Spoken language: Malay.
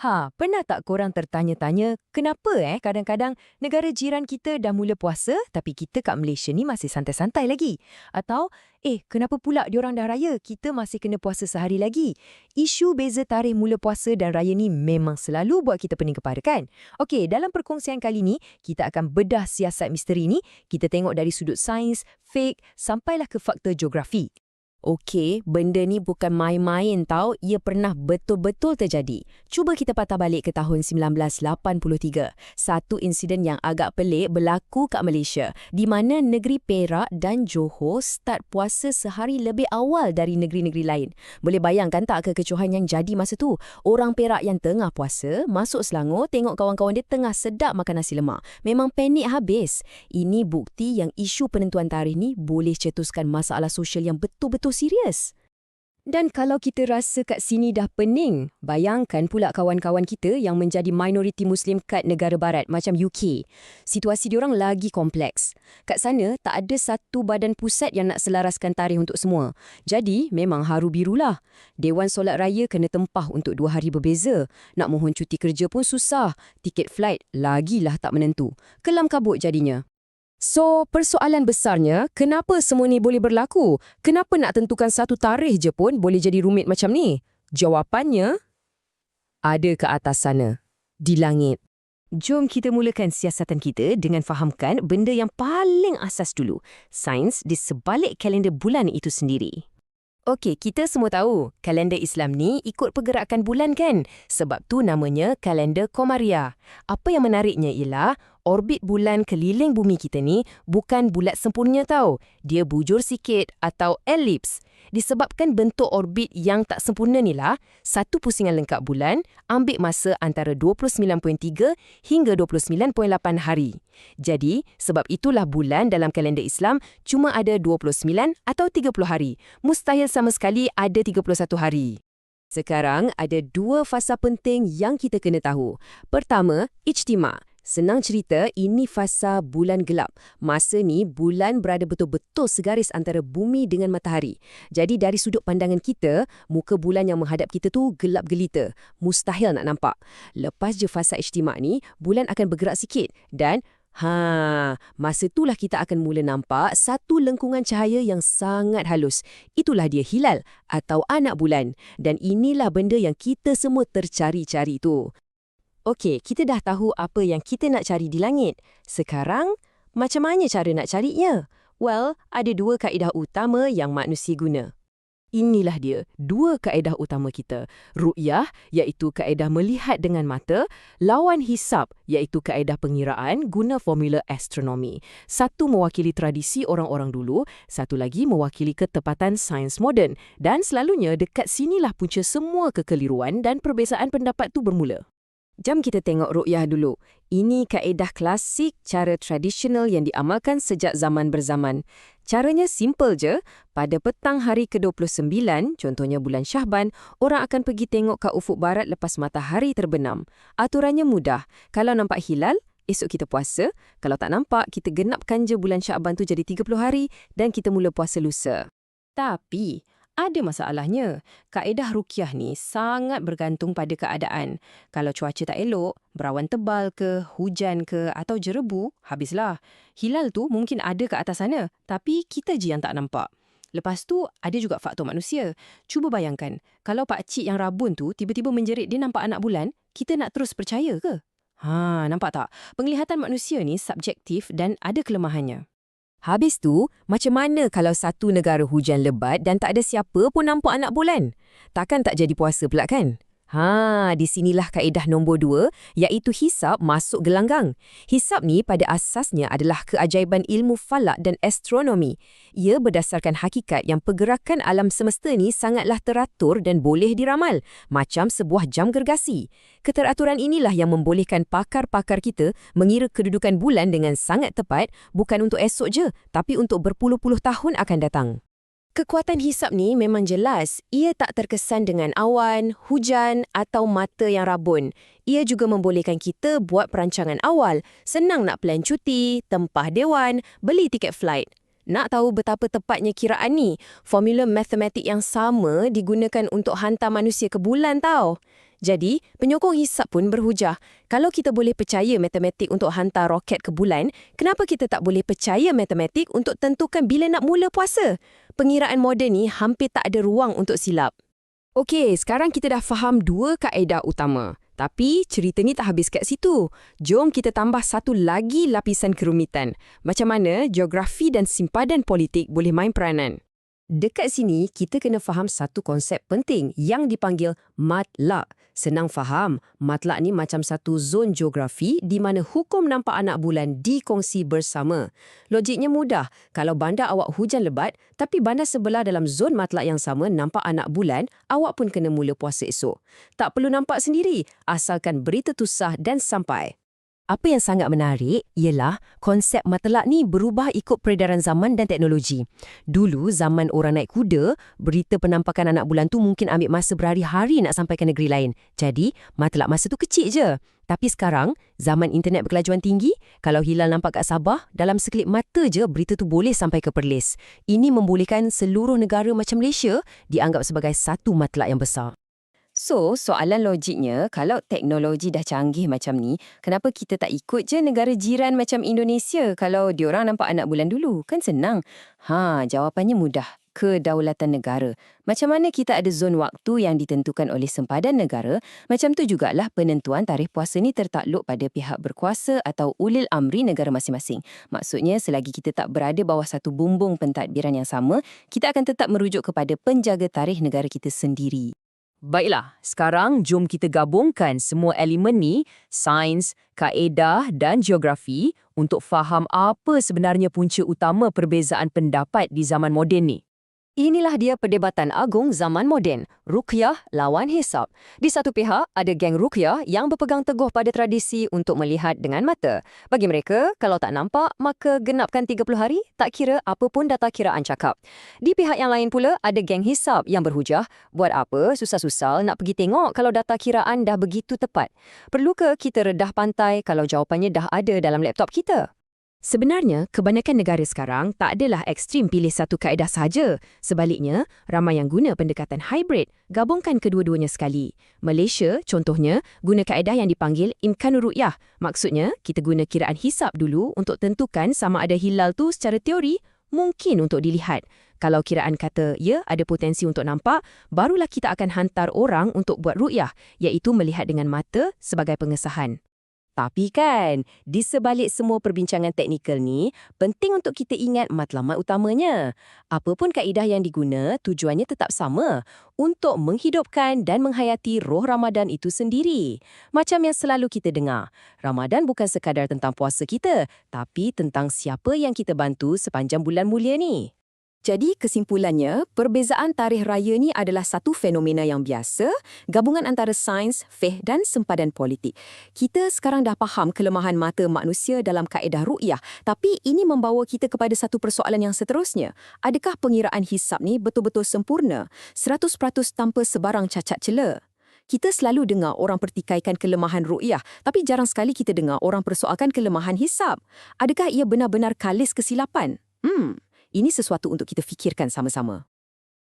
Pernah tak korang tertanya-tanya kenapa kadang-kadang negara jiran kita dah mula puasa tapi kita kat Malaysia ni masih santai-santai lagi? Atau, kenapa pula diorang dah raya, kita masih kena puasa sehari lagi? Isu beza tarikh mula puasa dan raya ni memang selalu buat kita pening kepala kan? Okey, dalam perkongsian kali ni, kita akan bedah siasat misteri ni, kita tengok dari sudut sains, fake, sampailah ke fakta geografi. Okey, benda ni bukan main-main tau, ia pernah betul-betul terjadi. Cuba kita patah balik ke tahun 1983. Satu insiden yang agak pelik berlaku kat Malaysia, di mana negeri Perak dan Johor start puasa sehari lebih awal dari negeri-negeri lain. Boleh bayangkan tak kekecohan yang jadi masa tu? Orang Perak yang tengah puasa, masuk Selangor, tengok kawan-kawan dia tengah sedap makan nasi lemak. Memang panik habis. Ini bukti yang isu penentuan tarikh ni boleh cetuskan masalah sosial yang betul-betul serius. Dan kalau kita rasa kat sini dah pening, bayangkan pula kawan-kawan kita yang menjadi minoriti Muslim kat negara barat macam UK. Situasi diorang lagi kompleks. Kat sana tak ada satu badan pusat yang nak selaraskan tarikh untuk semua. Jadi memang haru birulah. Dewan Solat Raya kena tempah untuk 2 hari berbeza. Nak mohon cuti kerja pun susah. Tiket flight lagilah tak menentu. Kelam kabut jadinya. So, persoalan besarnya, kenapa semua ni boleh berlaku? Kenapa nak tentukan satu tarikh je pun boleh jadi rumit macam ni? Jawapannya, ada ke atas sana, di langit. Jom kita mulakan siasatan kita dengan fahamkan benda yang paling asas dulu, sains di sebalik kalender bulan itu sendiri. Okey, kita semua tahu, kalender Islam ni ikut pergerakan bulan kan? Sebab tu namanya kalender Qamariah. Apa yang menariknya ialah, orbit bulan keliling bumi kita ni bukan bulat sempurna tau. Dia bujur sikit atau elips. Disebabkan bentuk orbit yang tak sempurna ni lah, satu pusingan lengkap bulan ambil masa antara 29.3 hingga 29.8 hari. Jadi, sebab itulah bulan dalam kalender Islam cuma ada 29 atau 30 hari. Mustahil sama sekali ada 31 hari. Sekarang ada 2 fasa penting yang kita kena tahu. Pertama, ijtima'. Senang cerita, ini fasa bulan gelap. Masa ni, bulan berada betul-betul segaris antara bumi dengan matahari. Jadi dari sudut pandangan kita, muka bulan yang menghadap kita tu gelap gelita. Mustahil nak nampak. Lepas je fasa ijtima' ni, bulan akan bergerak sikit. Dan, masa itulah kita akan mula nampak satu lengkungan cahaya yang sangat halus. Itulah dia hilal atau anak bulan. Dan inilah benda yang kita semua tercari-cari tu. Okey, kita dah tahu apa yang kita nak cari di langit. Sekarang, macam mana cara nak carinya? Well, ada 2 kaedah utama yang manusia guna. Inilah dia, 2 kaedah utama kita. Ru'yah, iaitu kaedah melihat dengan mata. Lawan hisab, iaitu kaedah pengiraan guna formula astronomi. Satu mewakili tradisi orang-orang dulu, satu lagi mewakili ketepatan sains moden. Dan selalunya dekat sinilah punca semua kekeliruan dan perbezaan pendapat tu bermula. Jom kita tengok ru'yah dulu. Ini kaedah klasik cara tradisional yang diamalkan sejak zaman berzaman. Caranya simple je. Pada petang hari ke-29, contohnya bulan Syahban, orang akan pergi tengok kat ufuk barat lepas matahari terbenam. Aturannya mudah. Kalau nampak hilal, esok kita puasa. Kalau tak nampak, kita genapkan je bulan Syahban tu jadi 30 hari dan kita mula puasa lusa. Tapi ada masalahnya. Kaedah ruqyah ni sangat bergantung pada keadaan. Kalau cuaca tak elok, berawan tebal ke, hujan ke atau jerebu, habislah. Hilal tu mungkin ada ke atas sana, tapi kita je yang tak nampak. Lepas tu, ada juga faktor manusia. Cuba bayangkan, kalau pakcik yang rabun tu tiba-tiba menjerit dia nampak anak bulan, kita nak terus percaya ke? Nampak tak? Penglihatan manusia ni subjektif dan ada kelemahannya. Habis tu, macam mana kalau satu negara hujan lebat dan tak ada siapa pun nampak anak bulan? Takkan tak jadi puasa pula kan? Di sinilah kaedah nombor 2, iaitu hisab masuk gelanggang. Hisab ni pada asasnya adalah keajaiban ilmu falak dan astronomi. Ia berdasarkan hakikat yang pergerakan alam semesta ni sangatlah teratur dan boleh diramal, macam sebuah jam gergasi. Keteraturan inilah yang membolehkan pakar-pakar kita mengira kedudukan bulan dengan sangat tepat, bukan untuk esok je, tapi untuk berpuluh-puluh tahun akan datang. Kekuatan hisab ni memang jelas. Ia tak terkesan dengan awan, hujan atau mata yang rabun. Ia juga membolehkan kita buat perancangan awal. Senang nak plan cuti, tempah dewan, beli tiket flight. Nak tahu betapa tepatnya kiraan ni? Formula matematik yang sama digunakan untuk hantar manusia ke bulan tau. Jadi, penyokong hisap pun berhujah, kalau kita boleh percaya matematik untuk hantar roket ke bulan, kenapa kita tak boleh percaya matematik untuk tentukan bila nak mula puasa? Pengiraan moden ni hampir tak ada ruang untuk silap. Okey, sekarang kita dah faham dua kaedah utama. Tapi cerita ni tak habis kat situ. Jom kita tambah satu lagi lapisan kerumitan. Macam mana geografi dan simpadan politik boleh main peranan? Dekat sini, kita kena faham satu konsep penting yang dipanggil matlak. Senang faham, matlak ni macam satu zon geografi di mana hukum nampak anak bulan dikongsi bersama. Logiknya mudah, kalau bandar awak hujan lebat, tapi bandar sebelah dalam zon matlak yang sama nampak anak bulan, awak pun kena mula puasa esok. Tak perlu nampak sendiri, asalkan berita tu sah dan sampai. Apa yang sangat menarik ialah konsep matlak ni berubah ikut peredaran zaman dan teknologi. Dulu, zaman orang naik kuda, berita penampakan anak bulan tu mungkin ambil masa berhari-hari nak sampai ke negeri lain. Jadi, matlak masa tu kecil je. Tapi sekarang, zaman internet berkelajuan tinggi, kalau hilal nampak kat Sabah, dalam sekelip mata je berita tu boleh sampai ke Perlis. Ini membolehkan seluruh negara macam Malaysia dianggap sebagai satu matlak yang besar. So, soalan logiknya, kalau teknologi dah canggih macam ni, kenapa kita tak ikut je negara jiran macam Indonesia kalau diorang nampak anak bulan dulu? Kan senang. Jawapannya mudah. Kedaulatan negara. Macam mana kita ada zon waktu yang ditentukan oleh sempadan negara, macam tu jugalah penentuan tarikh puasa ni tertakluk pada pihak berkuasa atau ulil amri negara masing-masing. Maksudnya, selagi kita tak berada bawah satu bumbung pentadbiran yang sama, kita akan tetap merujuk kepada penjaga tarikh negara kita sendiri. Baiklah, sekarang jom kita gabungkan semua elemen ni, sains, kaedah dan geografi untuk faham apa sebenarnya punca utama perbezaan pendapat di zaman moden ni. Inilah dia perdebatan agung zaman moden, ruqyah lawan hisab. Di satu pihak, ada geng ruqyah yang berpegang teguh pada tradisi untuk melihat dengan mata. Bagi mereka, kalau tak nampak, maka genapkan 30 hari, tak kira apa pun data kiraan cakap. Di pihak yang lain pula, ada geng hisab yang berhujah, buat apa susah-susah nak pergi tengok kalau data kiraan dah begitu tepat? Perlukah kita redah pantai kalau jawapannya dah ada dalam laptop kita? Sebenarnya, kebanyakan negara sekarang tak adalah ekstrim pilih satu kaedah sahaja. Sebaliknya, ramai yang guna pendekatan hybrid, gabungkan kedua-duanya sekali. Malaysia, contohnya, guna kaedah yang dipanggil imkanur ru'yah. Maksudnya, kita guna kiraan hisab dulu untuk tentukan sama ada hilal tu secara teori mungkin untuk dilihat. Kalau kiraan kata ya ada potensi untuk nampak, barulah kita akan hantar orang untuk buat ru'yah, iaitu melihat dengan mata sebagai pengesahan. Tapi kan, di sebalik semua perbincangan teknikal ni, penting untuk kita ingat matlamat utamanya. Apapun kaedah yang diguna, tujuannya tetap sama, untuk menghidupkan dan menghayati roh Ramadan itu sendiri. Macam yang selalu kita dengar, Ramadan bukan sekadar tentang puasa kita, tapi tentang siapa yang kita bantu sepanjang bulan mulia ni. Jadi kesimpulannya, perbezaan tarikh raya ni adalah satu fenomena yang biasa, gabungan antara sains, fiqh dan sempadan politik. Kita sekarang dah faham kelemahan mata manusia dalam kaedah ru'yah, tapi ini membawa kita kepada satu persoalan yang seterusnya. Adakah pengiraan hisab ni betul-betul sempurna, 100% tanpa sebarang cacat cela? Kita selalu dengar orang pertikaikan kelemahan ru'yah, tapi jarang sekali kita dengar orang persoalkan kelemahan hisab. Adakah ia benar-benar kalis kesilapan? Ini sesuatu untuk kita fikirkan sama-sama.